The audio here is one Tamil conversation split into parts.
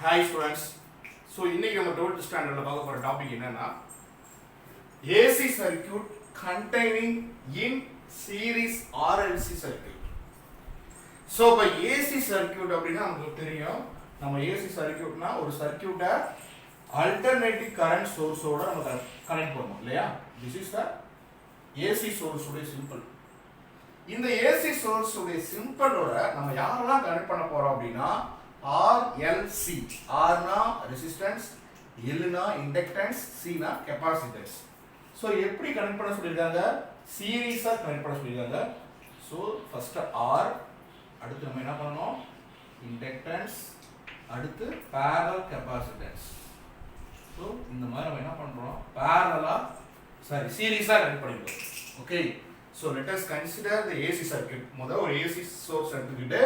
Hi students. So இன்னைக்கு நம்ம 12th ஸ்டாண்டர்ட்ல பார்க்க போற டாபிக் என்னன்னா AC circuit containing in series RLC circuit. So இப்போ AC circuit அப்படினா நமக்கு தெரியும். நம்ம AC circuitனா ஒரு சர்க்யூட்டை alternating current source ஓட நம்ம கனெக்ட் பண்ணுவோம் இல்லையா? This is the AC source உடைய சிம்பிள். இந்த AC source உடைய சிம்பிளோட நம்ம யாரெல்லாம் கனெக்ட் பண்ண போறோம் அப்படினா RLC. R na resistance, L na inductance, C na capacitance. So எப்படி கனெக்ட் பண்ண சொல்லிருக்காங்க? சீரிஸா கனெக்ட் பண்ண சொல்லிருக்காங்க. So first R, அடுத்து நம்ம என்ன பண்ணனும்? Inductance, அடுத்து parallel capacitance. So இந்த மாதிரி நம்ம என்ன பண்றோம்? parallel சீரிஸா கனெக்ட் பண்ணிருக்கோம். Okay. So let us consider the AC circuit. முதல்ல ஒரு AC source எடுத்துக்கிட்டு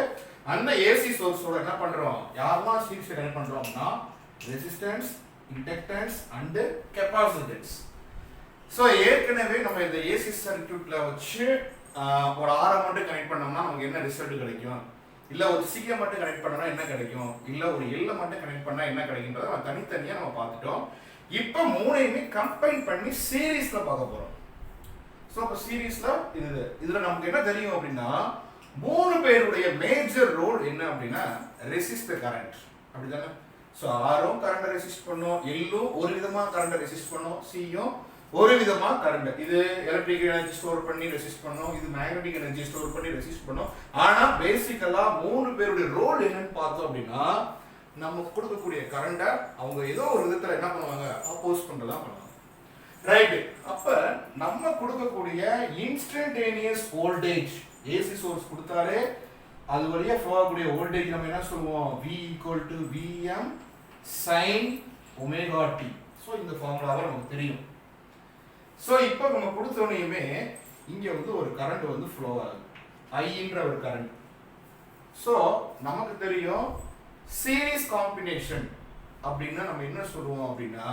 அந்த AC source ஓட என்ன பண்றோம்? யாரெல்லாம் சீரிஸ்ல கனெக்ட் பண்றோம்னா resistance, inductance and capacitance. So ஏற்கனவே நம்ம இந்த AC சர்க்யூட்ல வச்சு ஒரு R மட்டும் கனெக்ட் பண்ணோம்னா நமக்கு என்ன ரிசல்ட் கிடைக்கும்? இல்ல ஒரு C மட்டும் கனெக்ட் பண்ணா என்ன கிடைக்கும்? இல்ல ஒரு L மட்டும் கனெக்ட் பண்ணா என்ன கிடைக்கும்ன்றத நம்ம தனித்தனியா நம்ம பார்த்துட்டோம். இப்போ மூணையுமே கம்பைன் பண்ணி சீரிஸ்ல பார்க்க போறோம். சோ அப்ப சீரிஸ்ல இதுல நமக்கு என்ன தெரியும் அப்படினா மூணு பேருடைய மேஜர் ரோல் என்ன அப்படினா ரெசிஸ்ட் தி கரண்ட் அப்படிதானே. சோ ஆரும் கரண்ட் ரெசிஸ்ட் பண்ணும், எல்லும் ஒரு விதமா கரண்ட் ரெசிஸ்ட் பண்ணும், சியும் ஒரு விதமா கரண்ட். இது எலக்ட்ரிக் எனர்ஜி ஸ்டோர் பண்ணி ரெசிஸ்ட் பண்ணும், இது மேக்னெட்டிக் எனர்ஜி ஸ்டோர் பண்ணி ரெசிஸ்ட் பண்ணும். ஆனா பேசிக்கலா மூணு பேருடைய ரோல் என்னன்னு பார்த்தோம் அப்படினா நமக்கு கொடுக்கக்கூடிய கரண்ட அவங்க ஏதோ ஒரு விதத்துல என்ன பண்ணுவாங்க? அப்போஸ் பண்றதா பண்ணுவாங்க. ரைட். அப்ப நம்ம கொடுக்கக்கூடிய இன்ஸ்டன்டேனியஸ் வோல்டேஜ் AC சோர்ஸ் கொடுத்தாலே அது வழியா ஃப்ளோ ஆகக்கூடிய வோல்டேஜ் நம்ம என்ன சொல்லுவோம்? V = Vm sin omega t. So இந்த ஃபார்முலாவை நமக்கு தெரியும். சோ இப்போ நம்ம கொடுத்தோனேயுமே இங்க வந்து ஒரு கரண்ட் வந்து ஃப்ளோ ஆகுது. I ன்ற ஒரு கரண்ட். சோ நமக்கு தெரியும் சீரிஸ் காம்பினேஷன் அப்படினா நம்ம என்ன சொல்லுவோம் அப்படினா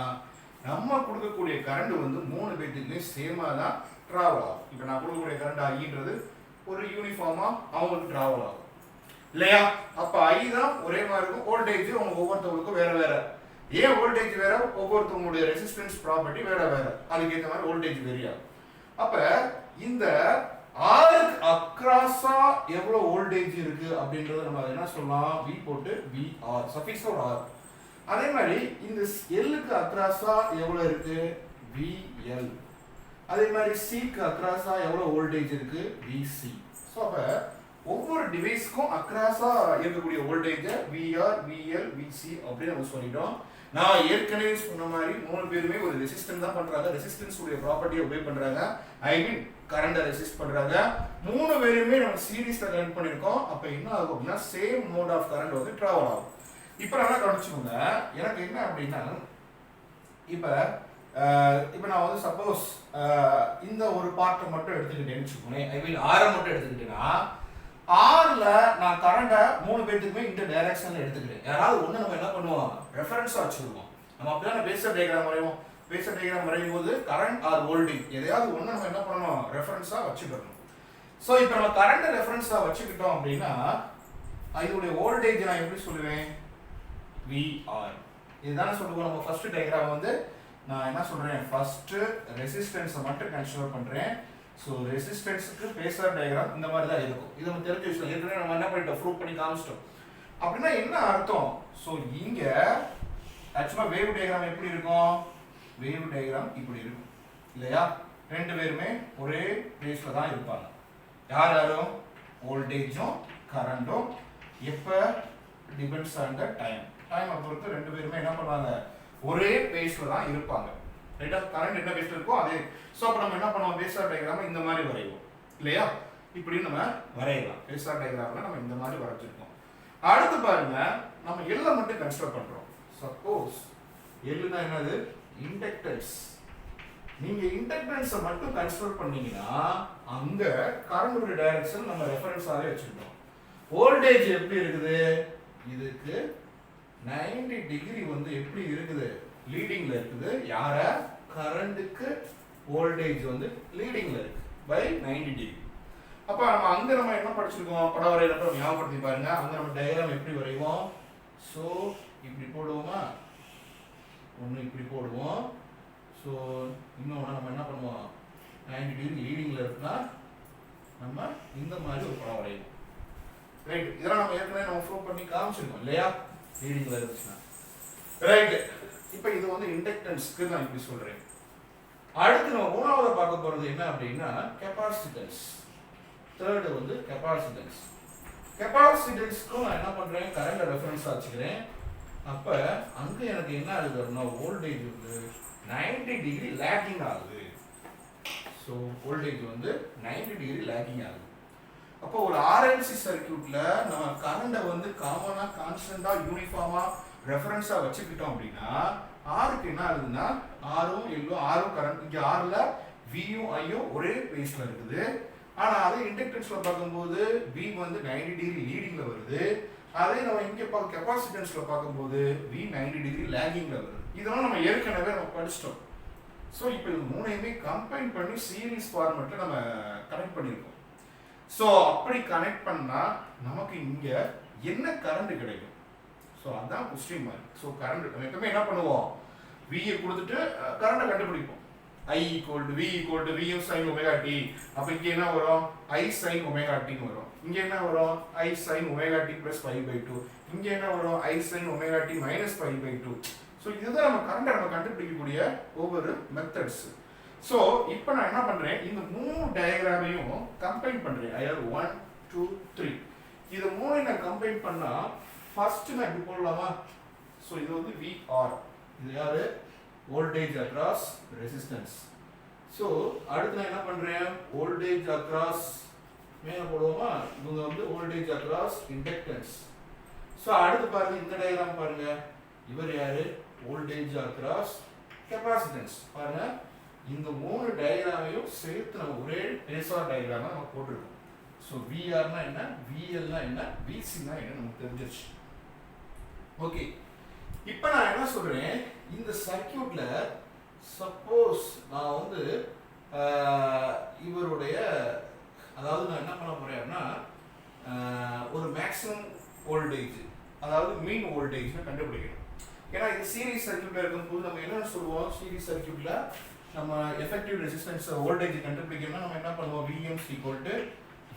நம்ம கொடுக்கக்கூடிய கரண்ட் வந்து மூணு பேத்துக்குமே சேமா தான் டிராவல் ஆகும். இப்போ நான் கொடுக்கக்கூடிய கரண்ட் ஐன்றது ஒரு யூனிஃபார்மா அவங்களுக்கு டிராவல் ஆகும் இல்லையா? அப்ப ஐ தான் ஒரே மாதிரி இருக்கும். வோல்டேஜ் அவங்க ஒவ்வொருத்தவங்களுக்கும் வேற வேற. ஏன் வோல்டேஜ் வேற? ஒவ்வொருத்தவங்களுடைய ரெசிஸ்டன்ஸ் ப்ராப்பர்ட்டி வேற வேற. அதுக்கு ஏற்ற மாதிரி வோல்டேஜ் வேரி ஆகும். அப்ப இந்த ஆருக்கு அக்ராஸா எவ்வளவு வோல்டேஜ் இருக்கு அப்படின்றத நம்ம என்ன சொல்லலாம்? V போட்டு VR சஃபிக்ஸ் ஒரு R. அதே மாதிரி இந்த L க்கு அக்ராஸா எவ்வளவு இருக்கு? VL. அதே மாதிரி C க்கு அக்ராஸா எவ்வளவு வோல்டேஜ் இருக்கு? VC. சோ அப்ப ஒவ்வொரு டிவைஸ்க்கும் அக்ராஸா இருக்கக்கூடிய வோல்டேஜ் VR, VL, VC அப்படி நம்ம சொல்லிட்டோம். நான் ஏற்கனவே சொன்ன மாதிரி மூணு பேருமே ஒரு ரெசிஸ்டன்ஸ் தான் பண்றாங்க. ரெசிஸ்டன்ஸ் உடைய ப்ராப்பர்ட்டியை ஒபே பண்றாங்க. ஐ மீன் கரண்ட ரெசிஸ்ட் பண்றாங்க. மூணு பேருமே நம்ம சீரிஸ்ல கனெக்ட் பண்ணிருக்கோம். அப்ப என்ன ஆகும் அப்படினா சேம் மோட் ஆஃப் கரண்ட் வந்து டிராவல் ஆகும். இப்போ நல்லா கவனிச்சுக்கோங்க. எனக்கு என்ன அப்படின்னா இப்போ நான் வந்து சப்போஸ் இந்த ஒரு பார்ட்டை மட்டும் எடுத்துக்கிட்டேன்னு வச்சுக்கோங்களேன். ஐ மீன் ஆரை மட்டும் எடுத்துக்கிட்டேன்னா ஆர்ல நான் கரண்ட்டை மூணு பேத்துக்குமே இந்த டைரக்ஷன்ல எடுத்துக்கிட்டேன். யாராவது ஒன்று நம்ம என்ன பண்ணுவோம்? ரெஃபரன்ஸா வச்சுருவோம். நம்ம அப்படிதான் பேஸர் டயக்ராம் வரைவோம். பேஸர் டயக்ராம் வரையும் போது கரண்ட் ஆர் வோல்டேஜ் எதையாவது ஒன்று நம்ம என்ன பண்ணணும்? ரெஃபரன்ஸா வச்சுக்கணும். ஸோ இப்போ நம்ம கரண்ட் ரெஃபரன்ஸா வச்சுக்கிட்டோம் அப்படின்னா இதோடைய வோல்டேஜ் நான் எப்படி சொல்லுவேன்? VR. இதுதானே சொல்லுவோம். நம்ம ஃபர்ஸ்ட் டயக்ராம் வந்து நான் என்ன சொல்றேன்? ஃபர்ஸ்ட் ரெசிஸ்டன்ஸை மட்டும் கன்சிடர் பண்றேன். ஸோ ரெசிஸ்டன்ஸுக்கு பேஸர் டயக்ராம் இந்த மாதிரி தான் இருக்கும். இது நம்ம தெரிஞ்ச விஷயம். ஏற்கனவே நம்ம என்ன பண்ணிட்டோம்? ப்ரூவ் பண்ணி காமிச்சிட்டோம். அப்படின்னா என்ன அர்த்தம்? ஸோ இங்க ஆக்சுவலா வேவ் டயக்ராம் எப்படி இருக்கும்? வேவ் டயக்ராம் இப்படி இருக்கும் இல்லையா? ரெண்டு பேருமே ஒரே பிளேஸ்ல தான் இருப்பாங்க. யார் யாரும்? வோல்டேஜும் கரண்டும். எப்ப? Depends on the time. Time பொறுத்து ரெண்டு பேருமே என்ன பண்ணுவாங்க? ஒரே பேஸ்ல தான் இருப்பாங்க. ரைட்டா? கரண்ட் என்ன பேஸ்ல இருக்கோ அதே. சோ அப்ப நம்ம என்ன பண்ணுவோம்? பேஸர் டயக்ராம் இந்த மாதிரி வரைவோம் இல்லையா? இப்படி நம்ம வரையலாம். பேஸர் டயக்ராம்ல நம்ம இந்த மாதிரி வரைச்சிருக்கோம். அடுத்து பாருங்க, நம்ம L மட்டும் கன்சிடர் பண்றோம். சப்போஸ் L னா என்னது? இண்டக்டன்ஸ். நீங்க இண்டக்டன்ஸை மட்டும் கன்சிடர் பண்ணீங்கன்னா அங்க கரண்டோட டைரக்ஷன் நம்ம ரெஃபரன்ஸாவே வச்சிருக்கோம். வோல்டேஜ் எப்படி இருக்குது? இதுக்கு 90 டிகிரி வந்து எப்படி இருக்குது? லீடிங்ல இருக்குது. யார? கரண்ட்க்கு வோல்டேஜ் வந்து லீடிங்ல இருக்கு பை 90 டிகிரி. அப்ப நம்ம என்ன படிச்சிருக்கோம்? படம் வரையறப்ப ஞாபகப்படுத்தி பாருங்க. அங்க நம்ம டயகிராம் எப்படி வரைவோம்? சோ இப்படி போடுவோமா, ஒன்று இப்படி போடுவோம். ஸோ இன்னொன்று நம்ம என்ன பண்ணுவோம், 90 டிகிரி லீடிங்கில் இருக்குன்னா நம்ம இந்த மாதிரி ஒரு படம் வரையணும். ரைட், இதெல்லாம் நம்ம ஏற்கனவே நம்ம ப்ரூவ் பண்ணி காமிச்சிருக்கோம் இல்லையா, லீடிங்கில் இருந்துச்சுன்னா. ரைட், இப்போ இது வந்து இண்டக்டன்ஸ்க்கு நான் இப்படி சொல்கிறேன். அடுத்து நம்ம மூணாவது பார்க்க போகிறது என்ன அப்படின்னா கெப்பாசிட்டன்ஸ். தேர்டு வந்து கெப்பாசிட்டன்ஸ். கெப்பாசிட்டன்ஸ்க்கும் நான் என்ன பண்ணுறேன், கரண்ட் ரெஃபரன்ஸ் வச்சுக்கிறேன். அப்போ அங்கே எனக்கு என்ன ஆகுது அப்படின்னா வோல்டேஜ் வந்து 90 டிகிரி லேக்கிங் ஆகுது. ஸோ வோல்டேஜ் வந்து 90 டிகிரி லேக்கிங் ஆகுது. அப்போ ஒரு ஆர்எல்சி சர்க்கியூட்ல நம்ம கரண்டை வந்து காமனாக கான்ஸ்டன்டாக யூனிஃபார்மாக ரெஃபரன்ஸாக வச்சுக்கிட்டோம் அப்படின்னா ஆருக்கு என்ன ஆகுதுன்னா ஆரும் எல்லும் ஆரும் கரண்ட், இங்கே ஆரில் வியும் ஐயும் ஒரே பேஸில் இருக்குது. ஆனால் அதே இண்டக்டன்ஸில் பார்க்கும்போது வி வந்து 90 டிகிரி லீடிங்கில் வருது. அதே நம்ம இங்கே கெப்பாசிட்டன்ஸில் பார்க்கும்போது வி 90 டிகிரி லேகிங்கில் வருது. இதெல்லாம் நம்ம ஏற்கனவே நம்ம படிச்சிட்டோம். ஸோ இப்போ இது மூணையுமே கம்பைன் பண்ணி சீரீஸ் ஃபார்மெட்டில் நம்ம கனெக்ட் பண்ணியிருக்கோம். ஸோ அப்படி கனெக்ட் பண்ணால் நமக்கு இங்கே என்ன கரண்ட் கிடைக்கும்? ஸோ அதுதான் கொஸ்டின் மார்க். ஸோ கரண்ட் நம்ம எப்பவுமே என்ன பண்ணுவோம், வியை கொடுத்துட்டு கரண்டை கண்டுபிடிப்போம். I equal to V equal to VM sine omega t. அப்போ இங்கே என்ன வரும், ஐ சைன் ஒமேகா டின்னு வரும். இங்கே என்ன வரும், I sine omega t plus 5/2. இங்கே என்ன வரும், I sine omega t minus 5/2. So இதுதான் நம்ம கரண்டை நம்ம கண்டுபிடிக்கக்கூடிய ஒவ்வொரு மெத்தட்ஸ். ஸோ இப்போ நான் என்ன பண்ணுறேன், இந்த 3 டயக்ராமையும் கம்பைன் பண்ணுறேன். அதாவது 1 2 3 இது 3 நான் கம்பைன் பண்ணால் ஃபர்ஸ்ட் நான் இப்படி போடலாமா. ஸோ இது வந்து விஆர், இது யாரு, வோல்டேஜ் அக்ராஸ் ரெசிஸ்டன்ஸ். ஸோ அடுத்து நான் என்ன பண்ணுறேன், வோல்டேஜ் அக்ராஸ் மேலே போடுவோமா, இவங்க வந்து வோல்டேஜ் அக்ராஸ் இண்டக்டன்ஸ். ஸோ அடுத்து பாருங்க, இந்த டயக்ராம் பாருங்க, இவர் யாரு, வோல்டேஜ் அக்ராஸ் கெப்பாசிட்டன்ஸ். பாருங்க, இந்த 3 டயக்ராமையும் சேர்த்து நம்ம ஒரே பேஸார் டயக்ராமா நம்ம போட்டுருக்கோம். ஸோ விஆர்னா என்ன, விஎல்னா என்ன, விசினா என்ன நமக்கு தெரிஞ்சிருச்சு. ஓகே, இப்போ நான் என்ன சொல்றேன், இந்த சர்க்கியூட்ல சப்போஸ் நான் வந்து இவருடைய, அதாவது நான் என்ன பண்ண போறேன்னா ஒரு மேக்ஸிமம் வோல்டேஜ், அதாவது மீன் வோல்டேஜ் கண்டுபிடிக்கணும். ஏன்னா இது சீரிஸ் சர்க்கியூட்ல இருக்கும்போது நம்ம என்ன சொல்லுவோம், சீரிஸ் சர்க்கியூட்ல நம்ம எஃபெக்டிவ் ரெசிஸ்டன்ஸ் வோல்டேஜ் கண்டுபிடிக்கணும்னா நம்ம என்ன பண்ணுவோம், Vm =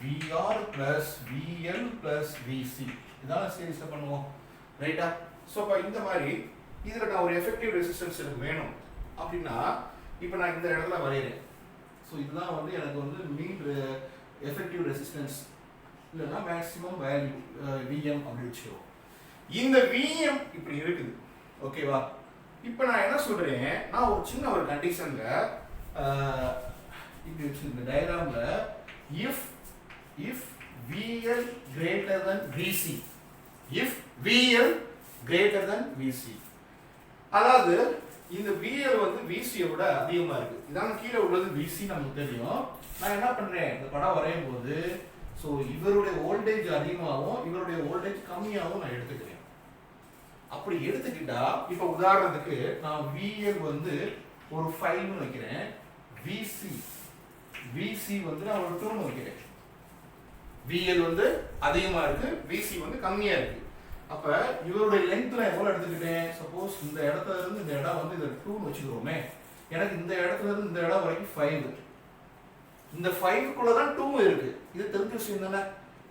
VR + VL + VC. இதான் சீரிஸ்ல பண்ணுவோம், ரைட்டா? ஸோ இப்போ இந்த மாதிரி இதில் நான் ஒரு எஃபெக்டிவ் ரெசிஸ்டன்ஸ் எனக்கு வேணும் அப்படின்னா இப்போ நான் இந்த இடத்துல வரைகிறேன். ஸோ இதுதான் வந்து எனக்கு வந்து மீன் எஃபெக்டிவ் ரெசிஸ்டன்ஸ் இல்லைன்னா மேக்ஸிமம் வேல்யூ Vm அப்படி வச்சுக்குவோம். இந்த Vm இப்படி இருக்குது, ஓகேவா? இப்போ நான் என்ன சொல்கிறேன், நான் ஒரு சின்ன ஒரு கண்டிஷனில் இப்படி வச்சு இந்த டயக்ராமில் if VL greater than VC, if VL greater than VC, அதாவது இந்த VL வந்து VC விட அதிகமா இருக்கு. இதான் கீழே உள்ளது VC நமக்கு தெரியும். நான் என்ன பண்றேன், இந்த படம் வரையும் போது ஸோ இவருடைய வோல்டேஜ் அதிகமாகவும் இவருடைய வோல்டேஜ் கம்மியாகவும் நான் எடுத்துக்கிறேன். அப்படி எடுத்துக்கிட்டா இப்போ உதாரணத்துக்கு நான் VL வந்து ஒரு 5 வைக்கிறேன், VC வந்து நான் ஒரு 2 வைக்கிறேன். VL வந்து அதிகமா இருக்கு, VC வந்து கம்மியா இருக்கு. அப்ப இவருடைய லென்த்ல எவ்வளவு எடுத்துக்கிட்டேன், சப்போஸ் இந்த இடத்துல இருந்து இந்த இடம் வந்து இத 2 வச்சுக்கிறோமே, எனக்கு இந்த இடத்துல இருந்து இந்த இடம் வரைக்கும் 5, இந்த 5க்குள்ள தான் 2 இருக்கு. இது தெரிஞ்ச விஷயம் தானே,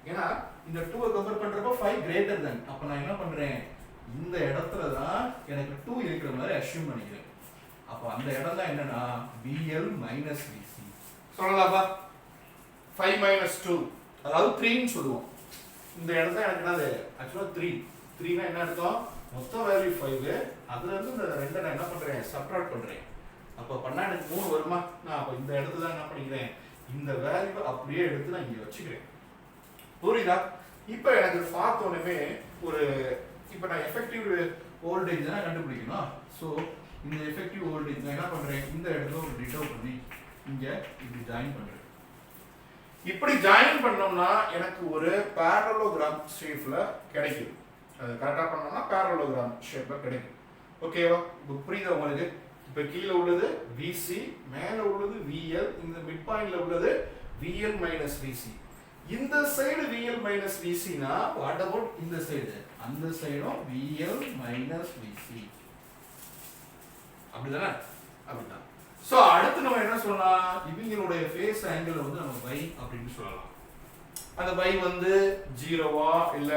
ஏன்னா இந்த 2 கம்பேர் பண்றப்ப 5 greater than. அப்ப நான் என்ன பண்றேன், இந்த இடத்துல தான் எனக்கு 2 இருக்கிற மாதிரி அஸ்யூம் பண்ணிக்கிறேன். அப்ப அந்த இடம் தான் என்னன்னா VL - VC சொல்லலாமா. 5 - 2 அதாவது 3ன்னு சொல்லுவோம். இந்த இடத்துல எனக்கு என்னது, ஆக்சுவலாக 3னா என்ன அர்த்தம், மொத்த வேல்யூ 5, அதுல இருந்து இந்த 2 நான் என்ன பண்றேன், சப்ட்ராக்ட் பண்றேன். அப்போ பண்ணா எனக்கு 3 வருமா. நான் அப்போ இந்த இடத்துல தான் என்ன பண்ணிக்கிறேன், இந்த வேல்யூ அப்படியே எடுத்து நான் இங்கே வச்சுக்கிறேன். புரியுதா? இப்போ எனக்கு பார்த்தோன்னே ஒரு, இப்போ நான் எஃபெக்டிவ் வோல்டேஜ் தான் கண்டுபிடிக்கணும். ஸோ இந்த எஃபெக்டிவ் வோல்டேஜ் நான் என்ன பண்றேன், இந்த இடத்துல ஒரு டிட்டர்வ் பண்ணி இங்கே இப்படி ஜாயின் பண்றேன். இப்படி ஜாயின் பண்ணோம்னா எனக்கு ஒரு பேரலோகிராம் ஷேப்ல கிடைக்கும். அது கரெக்டா பண்ணோம்னா பேரலோகிராம் ஷேப்ல கிடைக்கும். ஓகேவா? இப்போ புரியுதா உங்களுக்கு? இப்போ கீழே உள்ளது VC, மேலே உள்ளது VL, இந்த மிட் பாயிண்ட்ல உள்ளது VL - VC. இந்த சைடு VL மைனஸ் VCனா வாட் அபவுட் இந்த சைடு? அந்த சைடும் VL மைனஸ் VC. அப்படிதானே? அப்படிதான். சோ அடுத்து நம்ம என்ன சொல்லலாம்? இவங்களுடைய ஃபேஸ் ஆங்கிள் வந்து நம்ம y அப்படின்னு சொல்லலாம். அந்த y வந்து 0வா இல்ல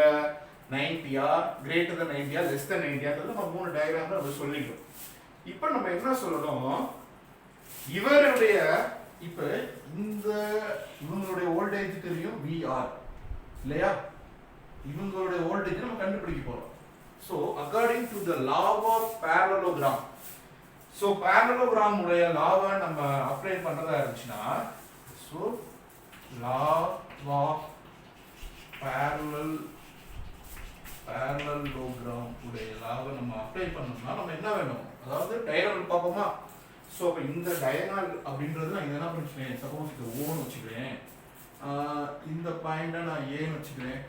90யா, greater than 90யா, less than 90யா நம்ம மூணு டயகிராம்ல நம்ம சொல்லிட்டோம். இப்போ நம்ம என்ன சொல்லணும்? இவருடைய இப்ப இந்த இவங்களுடைய வோல்டேஜ் தெரியும் VR இல்லையா? இவங்களுடைய வோல்டேஜ் நம்ம கண்டுபிடிக்க போறோம். So according to the law of parallelogram, so parallelogram உடைய லாவை நம்ம அப்ளை பண்றதா இருந்துச்சுன்னா, so law of parallelogram உடைய லாவை நம்ம அப்ளை பண்ணோம்னா நம்ம என்ன வேணும்? அதாவது டயகனல் பார்ப்போமா? சோ அப்ப இந்த டயகனல் அப்படின்றது நான் என்ன பண்ணுறேன்? சப்போஸ் இது O ன்னு வச்சுக்கிறேன், இந்த பாயிண்ட நான் A ன்னு வச்சுக்கிறேன்,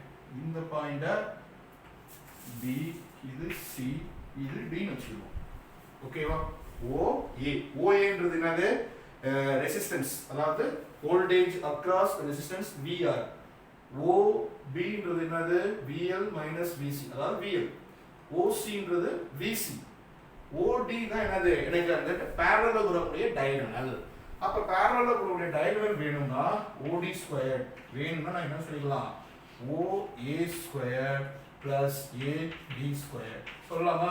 இந்த பாயிண்ட B, இது C, இது D ன்னு வச்சுக்குவோம். ஓகேவா? OA, OAன்றது என்னது? ரெசிஸ்டன்ஸ், அதாவது வோல்டேஜ் அக்ராஸ் ரெசிஸ்டன்ஸ் VR. OBன்றது என்னது? VL மைனஸ் VC, அதாவது VL. OCன்றது VC. OD தான் என்னது? எனக்கு அந்த parallelogram உடைய டயகனல். அப்ப parallelogram உடைய டயகனல் வேணும்னா OD ஸ்கொயர் வேணும்னா நான் என்ன சொல்லிக்கலாம்? OA square plus AD square சொல்லலாமா?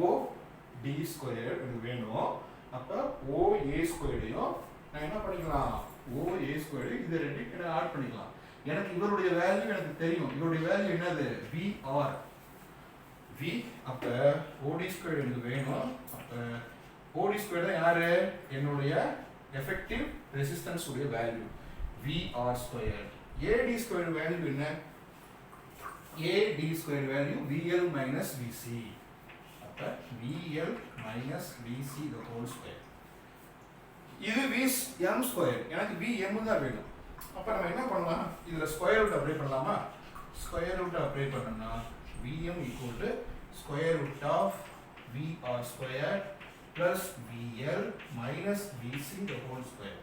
OD ஸ்கொயர் எனக்கு வேணும். அப்ப OA ஸ்கொயரையும் நான் என்ன பண்ணிக்கலாம்? OA ஸ்கொயர் இது ரெண்டையும் ஆட் பண்ணிக்கலாம். எனக்கு இவருடைய வேல்யூ எனக்கு தெரியும். இவருடைய வேல்யூ என்னது? VR. V அப்ப OD ஸ்கொயர் எனக்கு வேணும். அப்ப OD ஸ்கொயர் தான் யாரு? என்னுடைய எஃபெக்டிவ் ரெசிஸ்டன்ஸ் உடைய value VR square. AD square value என்ன? AD square value VL minus VC. அப்ப VL minus VC the whole square. இது VM ஸ்கொயர். எனக்கு VM தான் வேணும். அப்ப நம்ம என்ன பண்ணலாம்? இதுல ஸ்கொயர் ரூட் அப்ளை பண்ணலாமா? ஸ்கொயர் ரூட் அப்ளை பண்ணனும்னா VM equal to square root of VR square plus VL minus VC the whole square.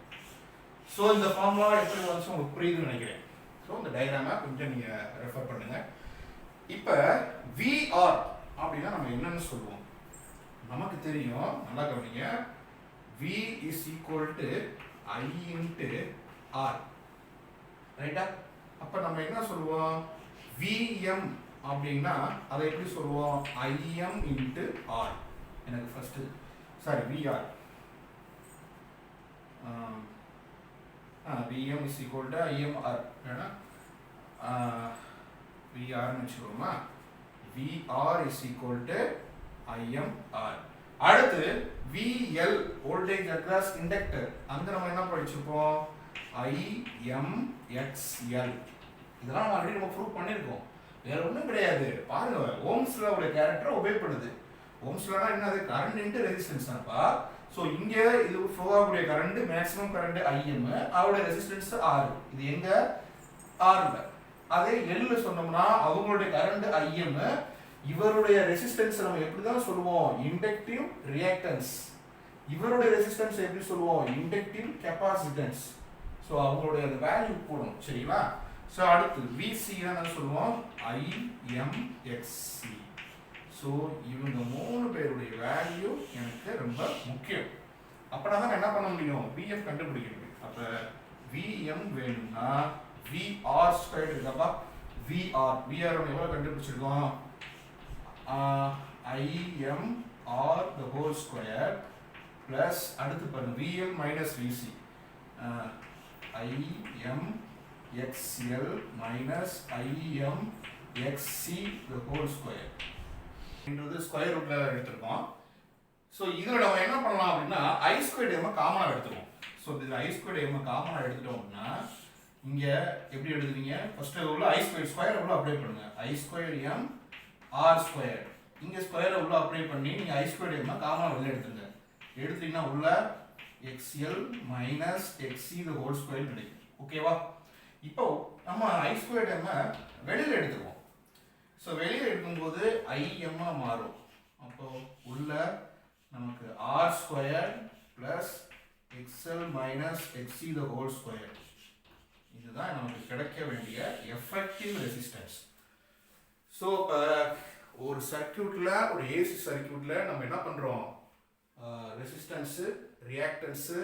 So இந்த ஃபார்முலா எப்படி வந்துச்சு உங்களுக்கு புரியுதுன்னு நினைக்கிறேன். ஸோ இந்த டயக்ராமை கொஞ்சம் நீங்க ரெஃபர் பண்ணுங்க. இப்போ VR அப்படின்னா நம்ம என்னன்னு சொல்லுவோம்? நமக்கு தெரியும், நல்லா கவனிங்க. V is equal to I into R. ரைட்டா? அப்ப நம்ம என்ன சொல்லுவோம்? VM அப்படின்னா அதை எப்படி சொல்லுவோம்? IM into R. எனக்கு first sorry VR. VM is equal to IMR. ஏன்னா VR ன்னு வச்சுக்கோமா? VR is equal to IMR. அடுத்து VL voltage across inductor. அங்க நம்ம என்ன படிச்சிருப்போம்? IMXL. இதெல்லாம் நம்ம ஆல்ரெடி ப்ரூவ் பண்ணிருக்கோம். வேற ஒண்ணும் கிடையாது. பாருங்க, ஓம்ஸ் லா உடைய கேரக்டர் ஒபே பண்ணுது. ஓம்ஸ் லானா என்னது? கரண்ட் இன்டு ரெசிஸ்டன்ஸ் தான்ப்பா. சோ இங்க இது ஃப்ளோ ஆகக்கூடிய கரண்ட், மேக்ஸிமம் கரண்ட் IM, அவரோட ரெசிஸ்டன்ஸ் R. இது எங்க? R ல. அதே L ல சொன்னோம்னா அவங்களுடைய கரண்ட் IM, இவருடைய ரெசிஸ்டன்ஸ் நம்ம எப்படி தான் சொல்லுவோம்? Inductive reactance. இவருடைய ரெசிஸ்டன்ஸ் எப்படி சொல்லுவோம்? Inductive capacitance. சோ அவங்களுடைய அந்த வேல்யூ போடணும். சரிங்களா? சோ அடுத்து VC என்ன சொல்லுவோம்? IMXC. சோ இவங்க மூணு பேருடைய வேல்யூ எனக்கு ரொம்ப முக்கியம். அப்பனா தான் என்ன பண்ண முடியும்? VF கண்டுபிடிக்க முடியும். அப்ப VM வேணும்னா VR ஸ்கொயர் இருக்குப்பா. VR எவ்வளவு கண்டுபிடிச்சிருக்கோம்? IMR the whole square plus அடுத்து பாருங்க VL minus VC. IMXL minus IMXC the whole square. இன்றது ஸ்கொயர் ரூட்ல எடுத்துறோம். சோ இதுல நம்ம என்ன பண்ணலாம் அப்படினா I ஸ்கொயர்ட் m காமனா எடுத்துறோம். சோ இதுல I ஸ்கொயர்ட் m காமனா எடுத்துட்டோம்னா இங்க எப்படி எழுதுவீங்க? ஃபர்ஸ்ட் உள்ள I ஸ்கொயர் ஸ்கொயர் உள்ள அப்ளை பண்ணுங்க. I square m R square. இங்க ஸ்கொயரை உள்ள அப்ளை பண்ணி நீங்க I ஸ்கொயர்ட் m காமனா வெளிய எடுத்துங்க. எடுத்தீங்கன்னா உள்ள XL minus XC the whole square கிடைக்கும். ஓகேவா? இப்போ நம்ம I ஸ்கொயர்ட் m வெளியில எடுத்துறோம். சோ வெளியில எடுக்கும்போது IM மாறும். அப்போ உள்ள நமக்கு R square plus XL minus XC the whole square இதுதான் நமக்கு கிடைக்க வேண்டிய எஃபெக்டிவ் ரெசிஸ்டன்ஸ். ஸோ ஒரு சர்க்கியூட்ல, ஒரு ஏசி சர்க்கியூட்ல நம்ம என்ன பண்றோம், ரெசிஸ்டன்ஸு, ரியாக்டன்ஸு,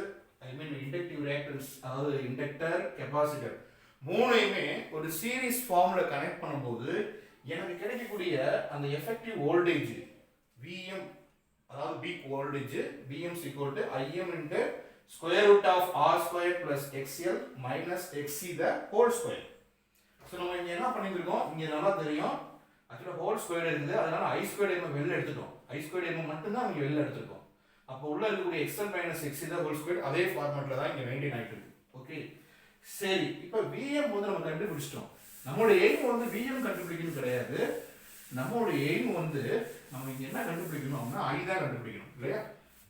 ஐ மீன் இண்டக்டிவ் ரியாக்டன்ஸ், அதாவது இண்டக்டர், கெப்பாசிட்டர் மூணையுமே ஒரு சீரிஸ் ஃபார்ம்ல கனெக்ட் பண்ணும்போது எனக்கு கிடைக்கக்கூடிய அந்த எஃபெக்டிவ் வோல்டேஜ் Vm, அதாவது peak voltage Vm is equal to Im into square root of R square plus XL minus XC the whole square. So நம்ம இங்கே என்ன பண்ணியிருக்கோம், இங்கே நல்லா தெரியும் ஆக்சுவலாக ஹோல் ஸ்கொயர் இருக்குது, அதனால ஐ ஸ்கொயர் எம் வெளில எடுத்துட்டோம். ஐ ஸ்கொயர் எம் மட்டும்தான் இங்கே வெளில எடுத்துருக்கோம். அப்போ உள்ள இருக்கக்கூடிய எக்ஸ்எல் மைனஸ் எக்ஸி தான் ஹோல் ஸ்கொயர், அதே ஃபார்மேட்ல தான் இங்கே மெயின்டைன் ஆகிட்டு இருக்கு. ஓகே சரி, இப்போ விஎம் வந்து நம்ம கண்டுபிடிச்சிட்டோம். நம்மளோட எய்ம் வந்து விஎம் கண்டுபிடிக்கணும் கிடையாது. நம்மளோட எய்ம் வந்து நம்ம இங்கே என்ன கண்டுபிடிக்கணும் அப்படின்னா ஐ தான் கண்டுபிடிக்கணும் இல்லையா.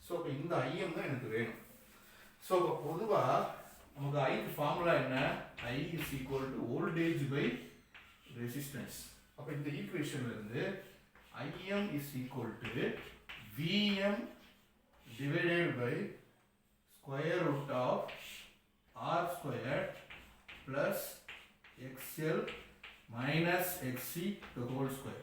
ஸோ இப்போ இந்த ஐஎம் தான் எனக்கு வேணும். ஸோ இப்போ பொதுவாக நமக்கு ஐக்கு ஃபார்முலா என்ன, I is equal to voltage by resistance. அப்போ இந்த ஈக்குவேஷன்ல இருந்து IM is equal to VM divided by square root of R square plus XL minus XC the whole square.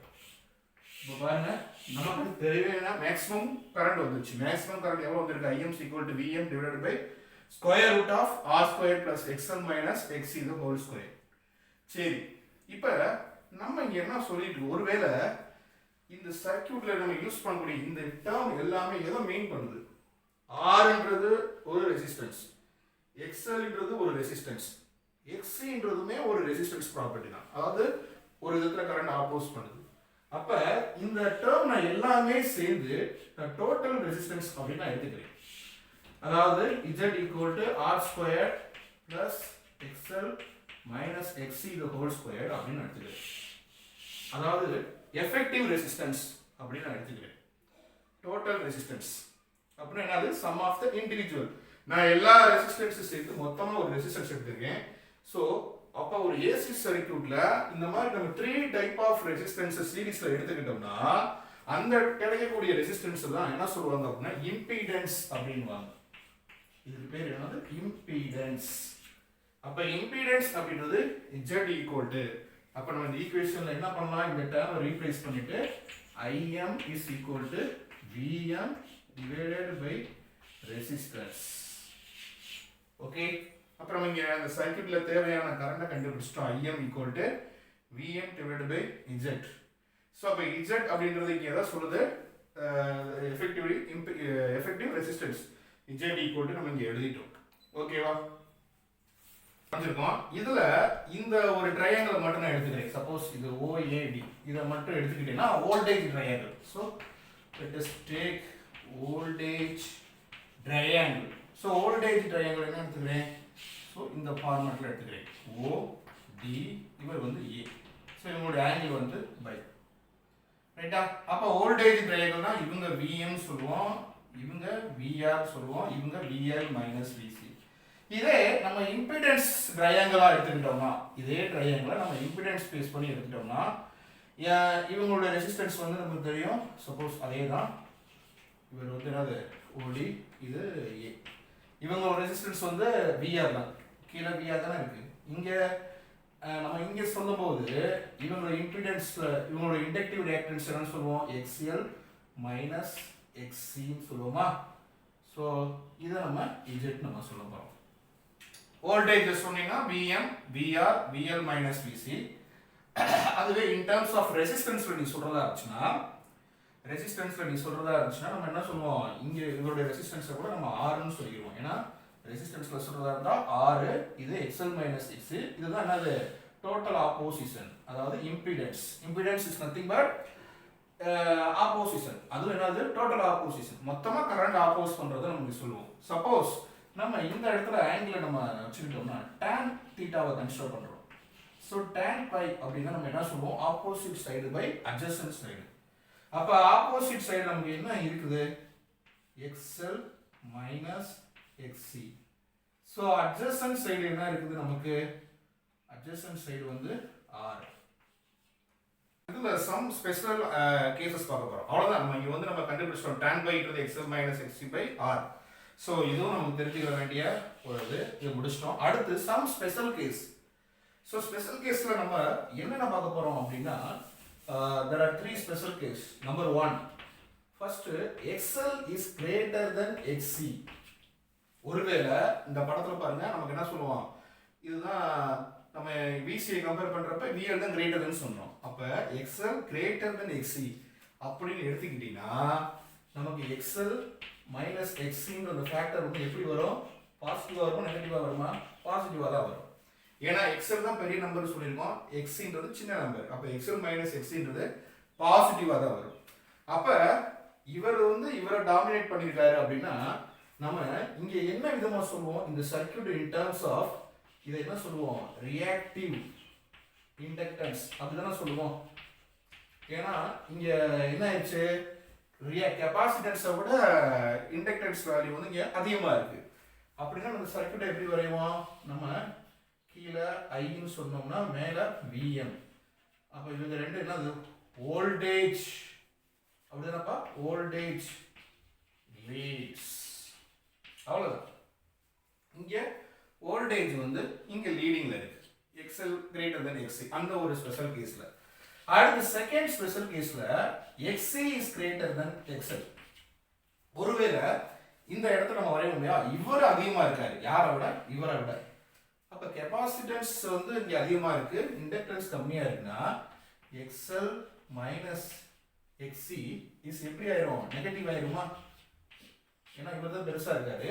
இப்போ பாருங்க நமக்கு தெரியவேனா மேக்ஸிமம் கரண்ட் வந்துச்சு. மேக்ஸிமம் கரண்ட் எவ்வளவு வந்திருக்கு, IM is equal to VM divided by square root of R square plus XL minus XC the whole square. சரி, இப்போ நம்ம இங்க என்ன சொல்லிட்டு, ஒருவேளை இந்த சர்க்யூட்ல நம்ம யூஸ் பண்ணக்கூடிய இந்த டேர்ம் எல்லாமே எதை மெயின் பண்ணுது, ஆர்ன்றது ஒரு ரெசிஸ்டன்ஸ், எக்ஸ்எல்ன்றது ஒரு ரெசிஸ்டன்ஸ், எக்ஸின்றதுமே ஒரு ரெசிஸ்டன்ஸ் ப்ராப்பர்ட்டி தான், அதாவது ஒரு விதத்துல கரண்ட் ஆப்போஸ் பண்ணுது. அப்ப இந்த டேர்ம் நான் எல்லாமே சேர்ந்து டோட்டல் ரெசிஸ்டன்ஸ் அப்படின்னு நான் எடுத்துக்கிறேன். அதாவது Z equal to R square plus XL minus XC the whole square அப்படின்னு எடுத்துக்கிறேன். அதாவது எஃபெக்டிவ் ரெசிஸ்டன்ஸ் அப்படின்னு நான் எடுத்துக்கிறேன். டோட்டல் ரெசிஸ்டன்ஸ் அப்படின்னா என்னது, சம் ஆஃப் த இண்டிவிஜுவல். நான் எல்லா ரெசிஸ்டன்ஸும் சேர்த்து மொத்தமா ஒரு ரெசிஸ்டன்ஸ் எடுத்துருக்கேன். ஸோ அப்போ ஒரு ஏசி சர்க்யூட்ல இந்த மாதிரி நம்ம 3 டைப் ஆஃப் ரெசிஸ்டன்ஸஸ் சீரிஸ்ல எடுத்துக்கிட்டோம்னா அந்த கிடைக்கக்கூடிய ரெசிஸ்டன்ஸ் தான் என்ன சொல்லுவாங்க அப்படின்னா இம்பிடன்ஸ் அப்படின்வாங்க. இதுக்கு பேர் என்னது, இம்பிடன்ஸ். அப்ப இம்பிடன்ஸ் அப்படின்றது Z ஈக்குவல் டு, அப்ப நம்ம இந்த ஈக்குவேஷன்ல என்ன பண்ணலாம், இந்த டேர்மை ரீப்ளேஸ் பண்ணிட்டு IM is equal to VM divided by resistance. Okay, அப்புறம் இங்க அந்த சர்க்யூட்ல தேவையான கரண்ட கண்டுபிடிச்சிட்டோம். IM equal to VM divided by Z. So அப்ப Z அப்படின்றது இங்க எதை சொல்லுது, effective resistance Z equal to நம்ம இங்க எழுதிட்டோம். ஓகேவா, வச்சிருக்கோம். இதுல இந்த ஒரு ட்ரையாங்கிள் மட்டும் நான் எடுத்துக்கிறேன். சப்போஸ் இது OAD இத மட்டும் எடுத்துக்கிட்டேன்னா voltage triangle. So let us take voltage triangle. So voltage triangle என்ன எடுத்துக்கிறேன், சோ இந்த ஃபார்மட்ல எடுத்துக்கிறேன். OD இவர் வந்து A. சோ இவங்களோட ஆங்கிள் வந்து பை, ரைட்டா. அப்ப வோல்டேஜ் ட்ரையாங்கிள்னா இவங்க VM சொல்லுவோம், இவங்க VR சொல்லுவோம், இவங்க VL minus VC. இதே நம்ம இம்பிடன்ஸ் ட்ரையாங்கிளா எடுத்துக்கிட்டோம்னா, இதே ட்ரையாங்கிளை நம்ம இம்பிடன்ஸ் பேஸ் பண்ணி எடுத்துக்கிட்டோம்னா இவங்களோட ரெசிஸ்டன்ஸ் வந்து நமக்கு தெரியும். சப்போஸ் அதே தான், இவர் வந்து என்னது OD, இது A. இவங்களோட ரெசிஸ்டன்ஸ் வந்து VR தான், கீழே VR தானே இருக்கு. இங்க நம்ம இங்க சொல்லும்போது இவங்களோட இம்பிடன்ஸ்ல இவங்களோட இண்டக்டிவ் ரியாக்டன்ஸ் என்னன்னு சொல்லுவோம், XL minus XC சொல்லுவோமா. ஸோ இதை நம்ம Z நம்ம சொல்ல போறோம். வோல்டேஜ் சொன்னீங்கன்னா VM, VR, VL minus VC. அதுவே in terms of resistance நீ சொல்றதா இருந்துச்சுன்னா, நம்ம என்ன சொல்லுவோம், இங்க இவருடைய ரெசிஸ்டன்ஸை கூட நம்ம R ன்னு சொல்லிடுவோம். ஏன்னா ரெசிஸ்டன்ஸ்ல சொல்றதா இருந்தா R, இது XL minus XC, இதுதான் என்னது டோட்டல் ஆப்போசிஷன், அதாவது impedance. Impedance is nothing but opposition. அதுவும் என்னது டோட்டல் ஆப்போசிஷன், மொத்தமா கரண்ட் ஆப்போஸ் பண்றதை நம்ம சொல்லுவோம். சப்போஸ் நம்ம இந்த இடத்துல ஆங்கிள் நம்ம வச்சுக்கிட்டோம்னா tan தீட்டாவை கன்சிடர் பண்றோம். ஸோ tan பை அப்படின்னா நம்ம என்ன சொல்லுவோம், opposite side by adjacent side. அப்ப ஆப்போசிட் சைடு நமக்கு என்ன இருக்குது, XL minus XC. So adjacent side என்ன இருக்குது நமக்கு, அட்ஜசன்ட் சைடு வந்து R. இதுல சம் ஸ்பெஷல் கேसेस பார்க்க போறோம். அவ்வளவுதான். நம்ம இங்க வந்து நம்ம கண்டுபிடிச்சோம் tan பை ன்றது XL minus XC by R. So இதுவும் நமக்கு தெரிஞ்சுக்க வேண்டிய ஒரு இது முடிச்சிட்டோம். அடுத்து some special case. So special கேஸில் நம்ம என்னென்ன பார்க்க போகிறோம் அப்படின்னா there are 3 special case. Number 1, first XL is greater than XC. ஒருவேளை இந்த படத்தில் பாருங்க நமக்கு என்ன சொல்லுவோம், இதுதான் நம்ம VCயை கம்பேர் பண்ணுறப்ப VL தான் greater than சொன்னோம். அப்போ XL greater than XC அப்படின்னு எடுத்துக்கிட்டீங்கன்னா நமக்கு XL மைனஸ் XCன்ற அந்த ஃபேக்டர் வந்து எப்படி வரும், பாசிட்டிவாக வருமா நெகட்டிவாக வருமா, பாசிட்டிவாக தான் வரும். ஏன்னா XL தான் பெரிய நம்பர் சொல்லியிருக்கோம், XCன்றது சின்ன நம்பர். அப்போ XL மைனஸ் XCன்றது பாசிட்டிவாக தான் வரும். அப்போ இவர் வந்து இவரை டாமினேட் பண்ணியிருக்காரு அப்படின்னா நம்ம இங்கே என்ன விதமாக சொல்லுவோம், இந்த சர்க்யூட் இன் டர்ம்ஸ் ஆஃப் இதை என்ன சொல்லுவோம், ரியாக்டிவ் இண்டக்டன்ஸ் அப்படிதானே சொல்லுவோம். ஏன்னா இங்கே என்ன ஆயிடுச்சு, கெப்பாசிட்டன்ஸை விட இண்டக்டன்ஸ் வேல்யூ வந்து இங்கே அதிகமாக இருக்குது. அப்படின்னா நம்ம சர்க்யூட்டை எப்படி வரைவோம், நம்ம கீழே ஐன்னு சொன்னோம்னா மேலே விஎம். அப்போ இவங்க ரெண்டு என்னது, வோல்டேஜ் அப்படிதானப்பா, வோல்டேஜ் லீட்ஸ், அவ்வளோதான். இங்கே வோல்டேஜ் வந்து இங்கே லீடிங்கில் இருக்கு, XL greater than XC அந்த ஒரு ஸ்பெஷல் கேஸில். அடுத்து செகண்ட் ஸ்பெஷல் கேஸில் XC is greater than XL. ஒருவேளை இந்த இடத்துல நம்ம வரைய முடியாது, இவர் அதிகமாக இருக்காரு, யாரை விட, இவரை விட. அப்போ கெப்பாசிட்டன்ஸ் வந்து இங்கே அதிகமாக இருக்கு, இண்டக்டன்ஸ் கம்மியாக இருக்குன்னா XL மைனஸ் XC இஸ் எப்படி ஆயிரும், நெகட்டிவ் ஆயிருமா. ஏன்னா இவர் தான் பெருசாக இருக்காரு.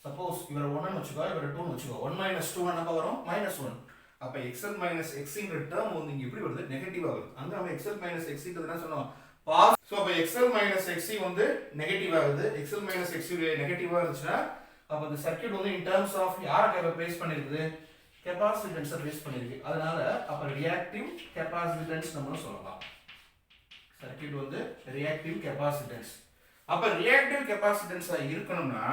சப்போஸ் இவர் 1ன்னு வச்சுக்கோ, இவர் 2ன்னு வச்சுக்கோ, 1 மைனஸ் 2 என்ன வரும், -1. அப்போ XL மைனஸ் XCன்ற டேர்ம் வந்து இங்கே எப்படி வருது, நெகட்டிவாக வருது. அங்கே நம்ம XL மைனஸ் XCன்றது என்ன சொன்னோம், ஸோ அப்போ XL மைனஸ் XC வந்து நெகட்டிவ் ஆகுது. XL மைனஸ் XC நெகட்டிவாக இருந்துச்சுன்னா அப்போ இந்த சர்க்யூட் வந்து இன் டர்ம்ஸ் ஆஃப் யாரை பேஸ் பண்ணியிருக்குது, கெப்பாசிட்டன்ஸை பேஸ் பண்ணியிருக்கு. அதனால அப்போ ரியாக்டிவ் கெப்பாசிட்டன்ஸ் நம்ம சொல்லலாம். சர்க்யூட் வந்து ரியாக்டிவ் கெப்பாசிட்டன்ஸ். அப்போ ரியாக்டிவ் கெப்பாசிட்டன்ஸாக இருக்கணும்னா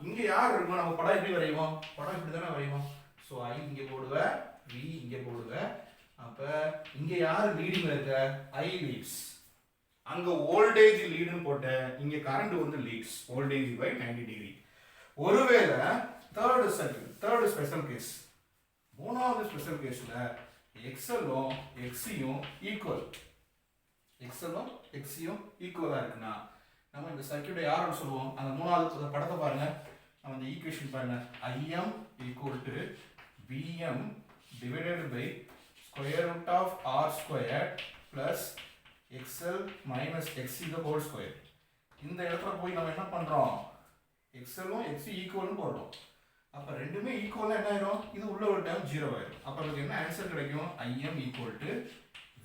இங்கே யார் இருக்கும், நம்ம படம் எப்படி வரைவோம், படம் இப்படி தானே வரைவோம். ஸோ I இங்கே போடுவேன், V இங்கே போடுவேன். அப்போ இங்கே யார் லீடிங்கில் இருக்க, I லீட்ஸ். அங்கே வோல்டேஜ் லீடுன்னு போட்டேன், இங்கே கரண்ட் வந்து லீட்ஸ், வோல்டேஜ் பை 90 டிகிரி. ஒருவேளை third circuit, third special case, மூணாவது ஸ்பெஷல் கேஸில் XLும் XCயும் ஈக்குவல், XLும் XCயும் ஈக்குவலாக இருக்குன்னா நம்ம இந்த சர்க்யூட்டை யாருன்னு சொல்லுவோம், அந்த மூணாவது படத்தை பாருங்க, நம்ம இந்த ஈக்குவேஷன் பாருங்க, IM equal to VM divided by square root of R squared plus XL minus XC the whole square. இந்த இடத்துல போய் நம்ம என்ன பண்றோம், XLும் XC ஈக்குவல்னு போடுறோம். அப்போ ரெண்டுமே ஈக்குவலாக என்ன ஆயிரும், இது உள்ள ஒரு டைம் 0 ஆயிரும். அப்போ நமக்கு என்ன ஆன்சர் கிடைக்கும், IM equal to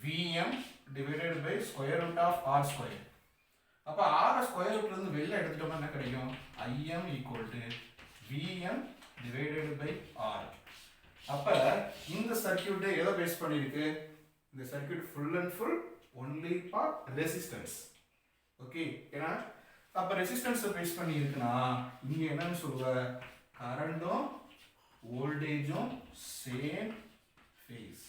VM divided by square root of R squared. அப்போ R ஸ்கொயர் ரூட்லேருந்து வெளில எடுத்துட்டோம்னா என்ன கிடைக்கும், IM equal to VM divided by R. அப்போ இந்த சர்க்யூட்டை எதை பேஸ் பண்ணியிருக்கு, இந்த circuit full and full only for resistance. Okay, ஏன்னா அப்போ ரெசிஸ்டன்ஸை பேஸ் பண்ணி இருக்குன்னா இங்கே என்னன்னு சொல்லுவேன், கரண்டும் வோல்டேஜும் சேம் ஃபேஸ்.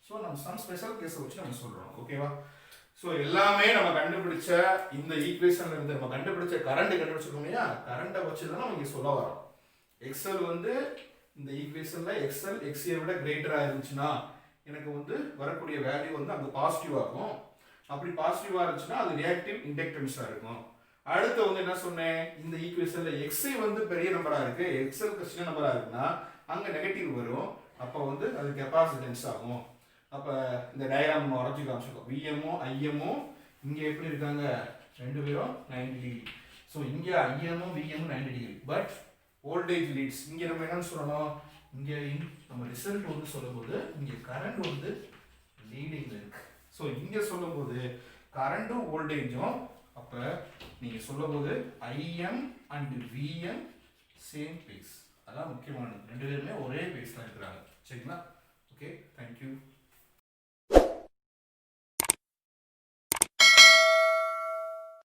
ஸோ நம்ம சம் ஸ்பெஷல் கேஸை வச்சு நம்ம சொல்கிறோம். ஓகேவா. ஸோ எல்லாமே நம்ம கண்டுபிடிச்ச இந்த ஈக்குவேஷன்ல இருந்து நம்ம கண்டுபிடிச்ச கரண்ட் கண்டுபிடிச்சிருக்கோம் இல்லையா, கரண்ட்டை வச்சு தான் நம்ம இங்கே சொல்ல வரோம். XL வந்து இந்த ஈக்குவேஷன்ல XL XCயை விட கிரேட்டராக இருந்துச்சுன்னா எனக்கு வந்து வரக்கூடிய வேல்யூ வந்து அங்கே பாசிட்டிவாக இருக்கும். அப்படி பாசிட்டிவாக இருந்துச்சுன்னா அது ரியாக்டிவ் இண்டக்டன்ஸாக இருக்கும். அடுத்து வந்து என்ன சொன்னேன், இந்த ஈக்குவேஷன்ல XC வந்து பெரிய நம்பராக இருக்கு, XLக்கு சின்ன நம்பராக இருக்குன்னா அங்கே நெகட்டிவ் வரும். அப்போ வந்து அது கெப்பாசிட்டன்ஸ் ஆகும். அப்போ இந்த டயக்ராம் நம்ம வரைஞ்சி காமிச்சிருக்கோம், விஎம்மும் ஐஎம்மும் இங்கே எப்படி இருக்காங்க, ரெண்டு பேரும் 90 டிகிரி. ஸோ இங்கே ஐஎம்மும் விஎம்மும் 90 டிகிரி, பட் வோல்டேஜ் லீட்ஸ். இங்கே நம்ம என்னன்னு சொல்லணும், இங்கே நம்ம ரிசல்ட் வந்து சொல்லும்போது இங்கே கரண்ட் வந்து லீடிங்கில் இருக்கு. ஸோ இங்கே சொல்லும்போது கரண்ட்டும் வோல்டேஜும், அப்போ நீங்கள் சொல்லும்போது IM and VM same phase. அதான் முக்கியமானது, ரெண்டு பேருமே ஒரே பேஸில் இருக்கிறாங்க. சரிங்களா. Okay, thank you.